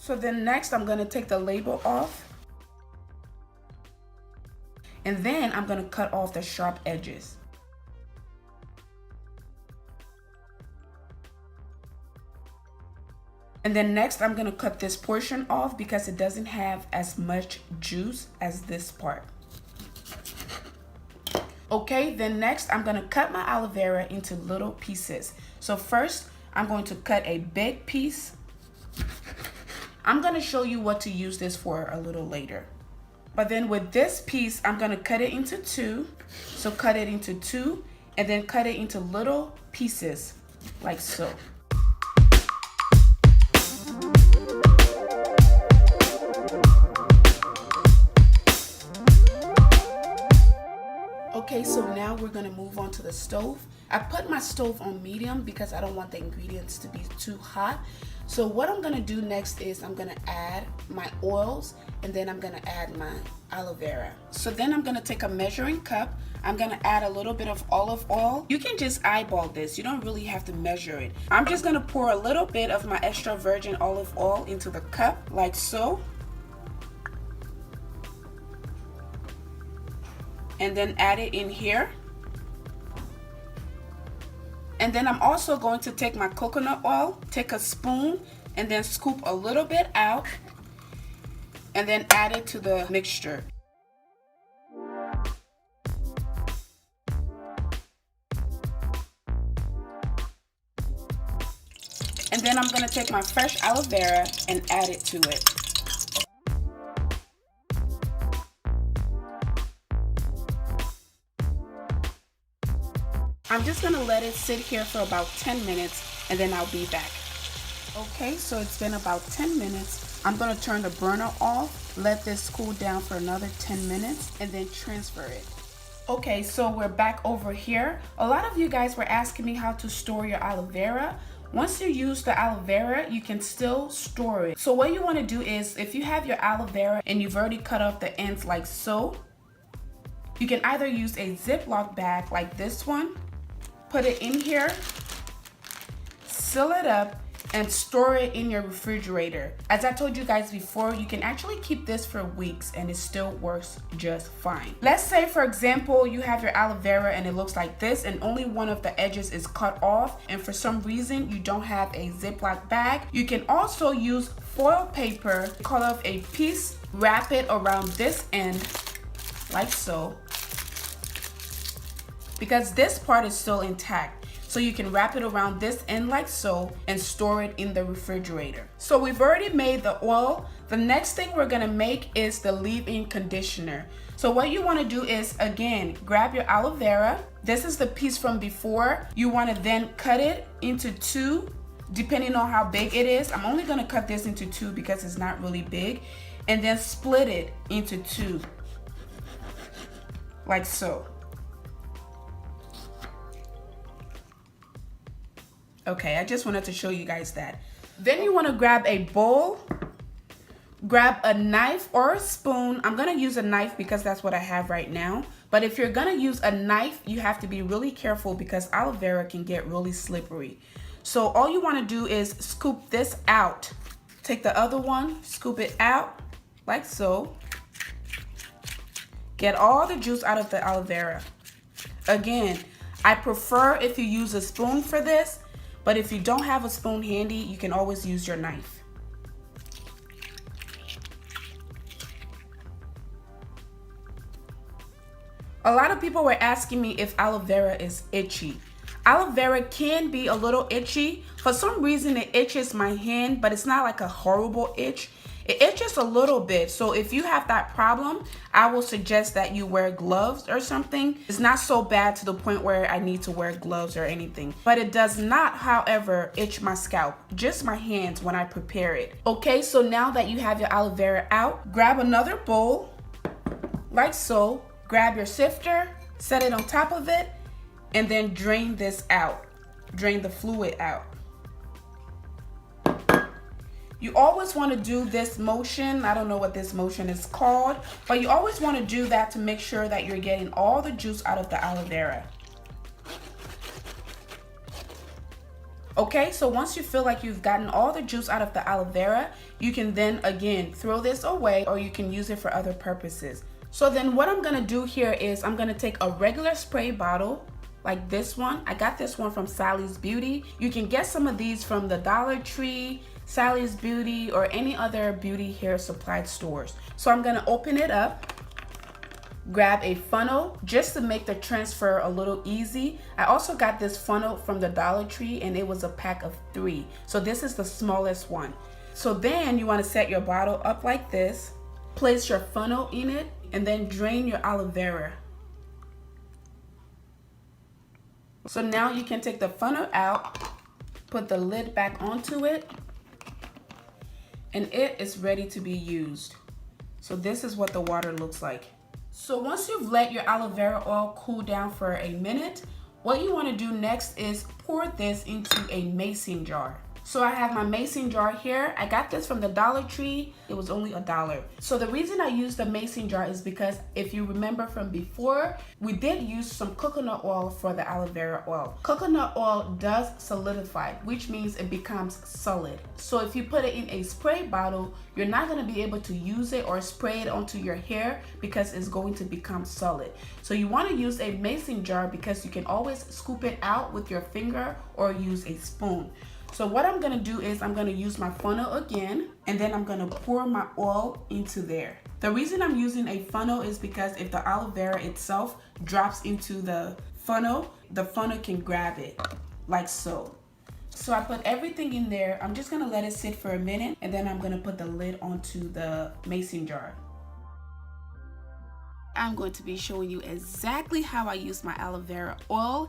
So then next I'm going to take the label off. And then I'm going to cut off the sharp edges. And then next I'm going to cut this portion off because it doesn't have as much juice as this part. Okay, then next I'm going to cut my aloe vera into little pieces. So first I'm going to cut a big piece. I'm going to show you what to use this for a little later. But then with this piece, I'm going to cut it into two. So cut it into two and then cut it into little pieces like so. Okay, so now we're gonna move on to the stove. I put my stove on medium because I don't want the ingredients to be too hot. So what I'm gonna do next is I'm gonna add my oils and then I'm gonna add my aloe vera. So then I'm gonna take a measuring cup. I'm gonna add a little bit of olive oil. You can just eyeball this. You don't really have to measure it. I'm just gonna pour a little bit of my extra virgin olive oil into the cup like so. And then add it in here. And then I'm also going to take my coconut oil, take a spoon, and then scoop a little bit out, and then add it to the mixture. And then I'm gonna take my fresh aloe vera and add it to it. I'm just gonna let it sit here for about 10 minutes and then I'll be back. Okay, so it's been about 10 minutes. I'm gonna turn the burner off, let this cool down for another 10 minutes and then transfer it. Okay, so we're back over here. A lot of you guys were asking me how to store your aloe vera. Once you use the aloe vera, you can still store it. So what you wanna do is, if you have your aloe vera and you've already cut off the ends like so, you can either use a Ziploc bag like this one, put it in here, seal it up, and store it in your refrigerator. As I told you guys before, you can actually keep this for weeks and it still works just fine. Let's say, for example, you have your aloe vera and it looks like this and only one of the edges is cut off and for some reason you don't have a Ziploc bag. You can also use foil paper, cut off a piece, wrap it around this end like so, because this part is still intact. So you can wrap it around this end like so and store it in the refrigerator. So we've already made the oil. The next thing we're gonna make is the leave-in conditioner. So what you wanna do is, again, grab your aloe vera. This is the piece from before. You wanna then cut it into two, depending on how big it is. I'm only gonna cut this into two because it's not really big. And then split it into two, like so. Okay, I just wanted to show you guys that. Then you want to grab a bowl, grab a knife or a spoon. I'm gonna use a knife because that's what I have right now. But if you're gonna use a knife, you have to be really careful because aloe vera can get really slippery. So all you want to do is scoop this out. Take the other one, scoop it out like so. Get all the juice out of the aloe vera. Again, I prefer if you use a spoon for this. But if you don't have a spoon handy, you can always use your knife. A lot of people were asking me if aloe vera is itchy. Aloe vera can be a little itchy. For some reason it itches my hand, but it's not like a horrible itch. It itches a little bit, so if you have that problem, I will suggest that you wear gloves or something. It's not so bad to the point where I need to wear gloves or anything. But it does not, however, itch my scalp, just my hands when I prepare it. Okay, so now that you have your aloe vera out, grab another bowl, like so. Grab your sifter, set it on top of it, and then drain this out. Drain the fluid out. You always want to do this motion. I don't know what this motion is called, but you always want to do that to make sure that you're getting all the juice out of the aloe vera. Okay, so once you feel like you've gotten all the juice out of the aloe vera, you can then again throw this away, or you can use it for other purposes. So then what I'm gonna do here is I'm gonna take a regular spray bottle like this one. I got this one from Sally's Beauty. You can get some of these from the Dollar Tree, Sally's Beauty, or any other beauty hair supply stores. So I'm gonna open it up, grab a funnel just to make the transfer a little easy. I also got this funnel from the Dollar Tree and it was a pack of 3. So this is the smallest one. So then you want to set your bottle up like this, place your funnel in it, and then drain your aloe vera. So now you can take the funnel out, put the lid back onto it, and it is ready to be used. So this is what the water looks like. So once you've let your aloe vera oil cool down for a minute, what you want to do next is pour this into a mason jar. So I have my mason jar here. I got this from the Dollar Tree. It was only $1. So the reason I use the mason jar is because if you remember from before, we did use some coconut oil for the aloe vera oil. Coconut oil does solidify, which means it becomes solid. So if you put it in a spray bottle, you're not going to be able to use it or spray it onto your hair because it's going to become solid. So you want to use a mason jar because you can always scoop it out with your finger or use a spoon. So what I'm gonna do is I'm gonna use my funnel again, and then I'm gonna pour my oil into there. The reason I'm using a funnel is because if the aloe vera itself drops into the funnel can grab it, like so. So I put everything in there. I'm just gonna let it sit for a minute, and then I'm gonna put the lid onto the mason jar. I'm going to be showing you exactly how I use my aloe vera oil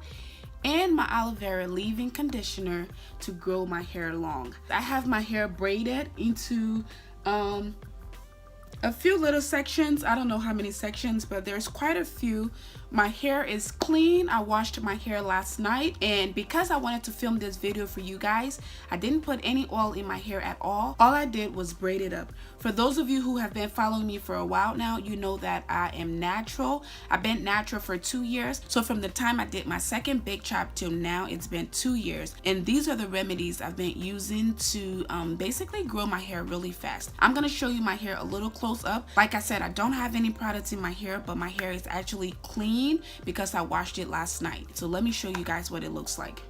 and my aloe vera leave-in conditioner to grow my hair long. I have my hair braided into a few little sections. I don't know how many sections, but there's quite a few. My hair is clean. I washed my hair last night, and because I wanted to film this video for you guys, I didn't put any oil in my hair at all. All I did was braid it up. For those of you who have been following me for a while now, you know that I am natural. I've been natural for 2 years. So from the time I did my second big chop till now, it's been 2 years. And these are the remedies I've been using to basically grow my hair really fast. I'm gonna show you my hair a little close up. Like I said, I don't have any products in my hair, but my hair is actually clean because I washed it last night. So let me show you guys what it looks like.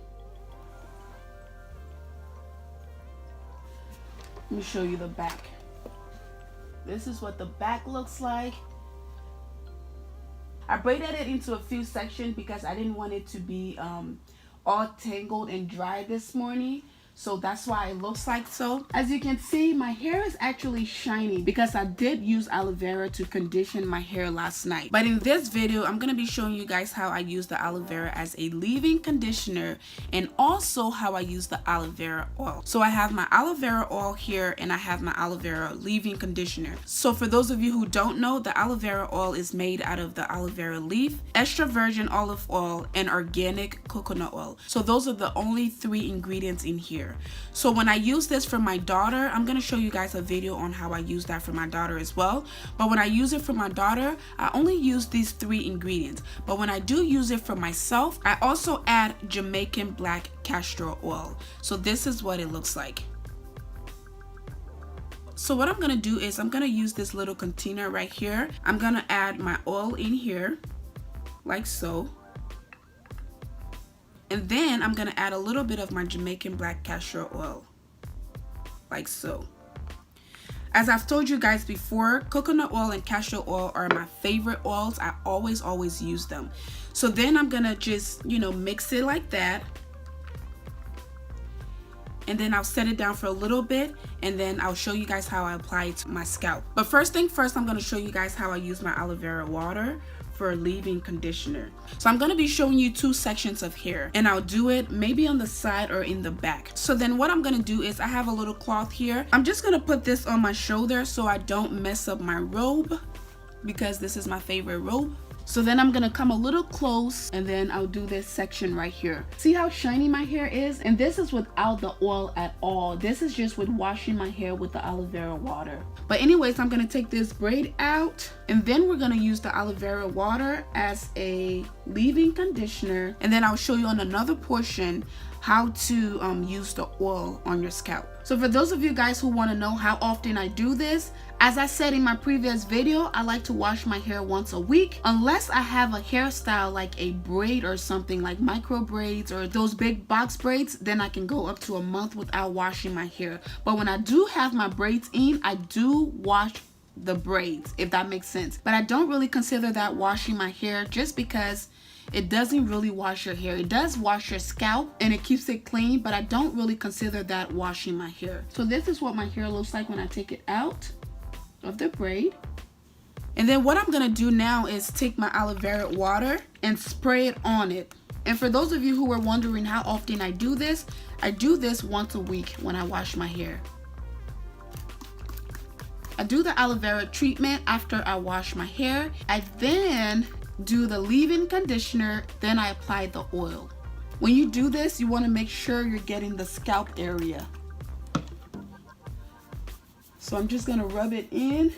Let me show you the back. This is what the back looks like. I braided it into a few sections because I didn't want it to be all tangled and dry this morning. So that's why it looks like so. As you can see, my hair is actually shiny because I did use aloe vera to condition my hair last night. But in this video, I'm going to be showing you guys how I use the aloe vera as a leave-in conditioner and also how I use the aloe vera oil. So I have my aloe vera oil here and I have my aloe vera leave-in conditioner. So for those of you who don't know, the aloe vera oil is made out of the aloe vera leaf, extra virgin olive oil, and organic coconut oil. So those are the only 3 ingredients in here. So when I use this for my daughter, I'm going to show you guys a video on how I use that for my daughter as well. But when I use it for my daughter, I only use these 3 ingredients. But when I do use it for myself, I also add Jamaican black castor oil. So this is what it looks like. So what I'm going to do is I'm going to use this little container right here. I'm going to add my oil in here like so. And then I'm going to add a little bit of my Jamaican black castor oil, like so. As I've told you guys before, coconut oil and castor oil are my favorite oils. I always use them. So then I'm going to just, mix it like that. And then I'll set it down for a little bit, and then I'll show you guys how I apply it to my scalp. But first thing first, I'm going to show you guys how I use my aloe vera water for a leave-in conditioner. So I'm going to be showing you 2 sections of hair, and I'll do it maybe on the side or in the back. So then what I'm going to do is I have a little cloth here. I'm just going to put this on my shoulder so I don't mess up my robe, because this is my favorite robe. So then I'm gonna come a little close and then I'll do this section right here. See how shiny my hair is? And this is without the oil at all. This is just with washing my hair with the aloe vera water. But anyways, I'm gonna take this braid out and then we're gonna use the aloe vera water as a leave-in conditioner. And then I'll show you on another portion how to use the oil on your scalp. So for those of you guys who want to know how often I do this, as I said in my previous video, I like to wash my hair once a week, unless I have a hairstyle like a braid or something like micro braids or those big box braids, then I can go up to a month without washing my hair. But when I do have my braids in, I do wash the braids, if that makes sense. But I don't really consider that washing my hair, just because it doesn't really wash your hair. It does wash your scalp and it keeps it clean, but I don't really consider that washing my hair. So this is what my hair looks like when I take it out of the braid. And then what I'm gonna do now is take my aloe vera water and spray it on it. And for those of you who are wondering how often I do this once a week when I wash my hair. I do the aloe vera treatment after I wash my hair. I then do the leave-in conditioner, then I apply the oil. When you do this, you want to make sure you're getting the scalp area. So I'm just going to rub it in,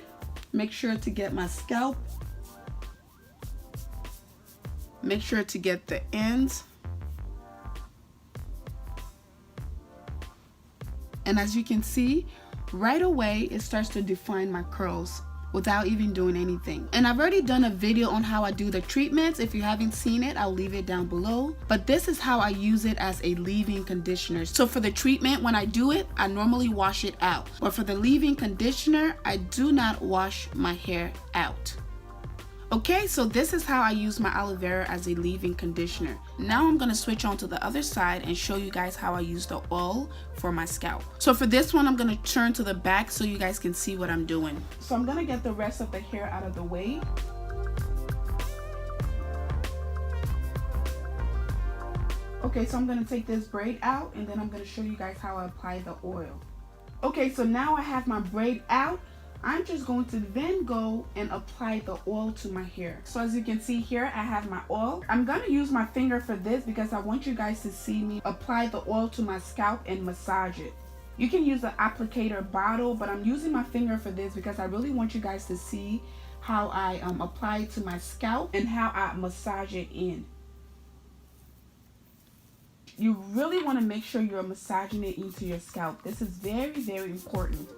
make sure to get my scalp, make sure to get the ends. And as you can see, right away it starts to define my curls without even doing anything. And I've already done a video on how I do the treatments. If you haven't seen it, I'll leave it down below. But this is how I use it as a leave-in conditioner. So for the treatment, when I do it, I normally wash it out. But for the leave-in conditioner, I do not wash my hair out. Okay, so this is how I use my aloe vera as a leave-in conditioner. Now I'm going to switch on to the other side and show you guys how I use the oil for my scalp. So for this one, I'm going to turn to the back so you guys can see what I'm doing. So I'm going to get the rest of the hair out of the way. Okay, so I'm going to take this braid out and then I'm going to show you guys how I apply the oil. Okay, so now I have my braid out. I'm just going to then go and apply the oil to my hair. So as you can see here, I have my oil. I'm going to use my finger for this because I want you guys to see me apply the oil to my scalp and massage it. You can use an applicator bottle, but I'm using my finger for this because I really want you guys to see how I apply it to my scalp and how I massage it in. You really want to make sure you're massaging it into your scalp. This is very, very important.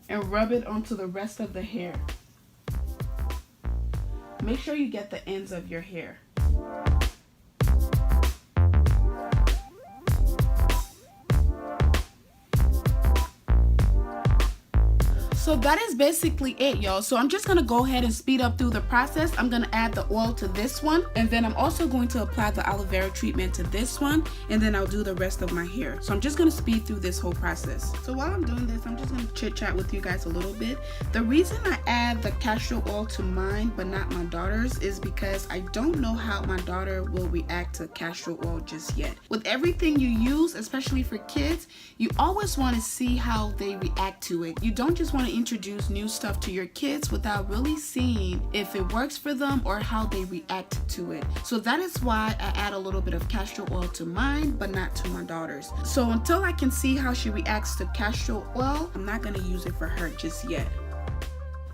And rub it onto the rest of the hair. Make sure you get the ends of your hair. So that is basically it, y'all. So I'm just gonna go ahead and speed up through the process. I'm gonna add the oil to this one, and then I'm also going to apply the aloe vera treatment to this one, and then I'll do the rest of my hair. So I'm just gonna speed through this whole process. So while I'm doing this, I'm just gonna chit chat with you guys a little bit. The reason I add the castor oil to mine but not my daughter's is because I don't know how my daughter will react to castor oil just yet. With everything you use, especially for kids, you always want to see how they react to it. You don't just want to introduce new stuff to your kids without really seeing if it works for them or how they react to it. So that is why I add a little bit of castor oil to mine but not to my daughter's. So until I can see how she reacts to castor oil, I'm not going to use it for her just yet.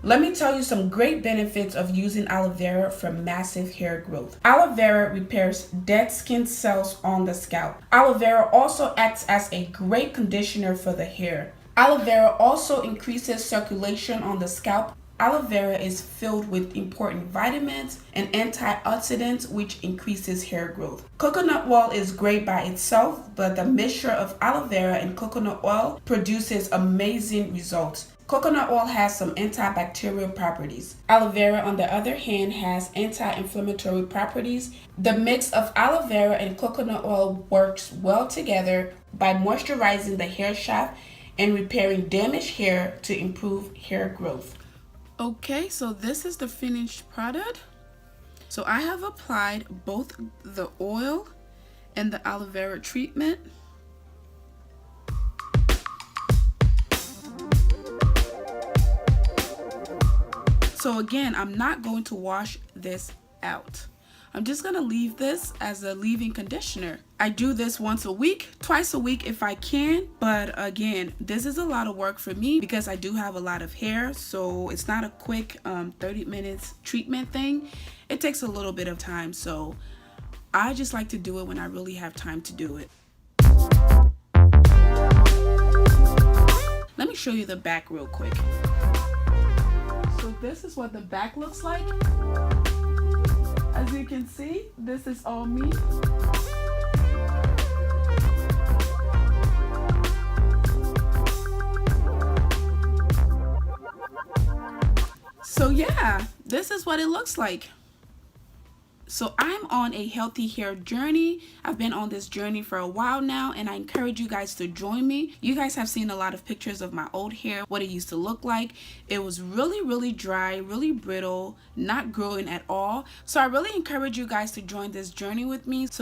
Let me tell you some great benefits of using aloe vera for massive hair growth. Aloe vera repairs dead skin cells on the scalp. Aloe vera also acts as a great conditioner for the hair. Aloe vera also increases circulation on the scalp. Aloe vera is filled with important vitamins and antioxidants, which increases hair growth. Coconut oil is great by itself, but the mixture of aloe vera and coconut oil produces amazing results. Coconut oil has some antibacterial properties. Aloe vera, on the other hand, has anti-inflammatory properties. The mix of aloe vera and coconut oil works well together by moisturizing the hair shaft and repairing damaged hair to improve hair growth. Okay, so this is the finished product. So I have applied both the oil and the aloe vera treatment. So again, I'm not going to wash this out. I'm just gonna leave this as a leave-in conditioner. I do this once a week, twice a week if I can, but again, this is a lot of work for me because I do have a lot of hair, so it's not a quick 30 minutes treatment thing. It takes a little bit of time, so I just like to do it when I really have time to do it. Let me show you the back real quick. So this is what the back looks like. As you can see, this is all me. So yeah, this is what it looks like. So I'm on a healthy hair journey. I've been on this journey for a while now, and I encourage you guys to join me. You guys have seen a lot of pictures of my old hair, what it used to look like. It was really dry, really brittle, not growing at all. So I really encourage you guys to join this journey with me so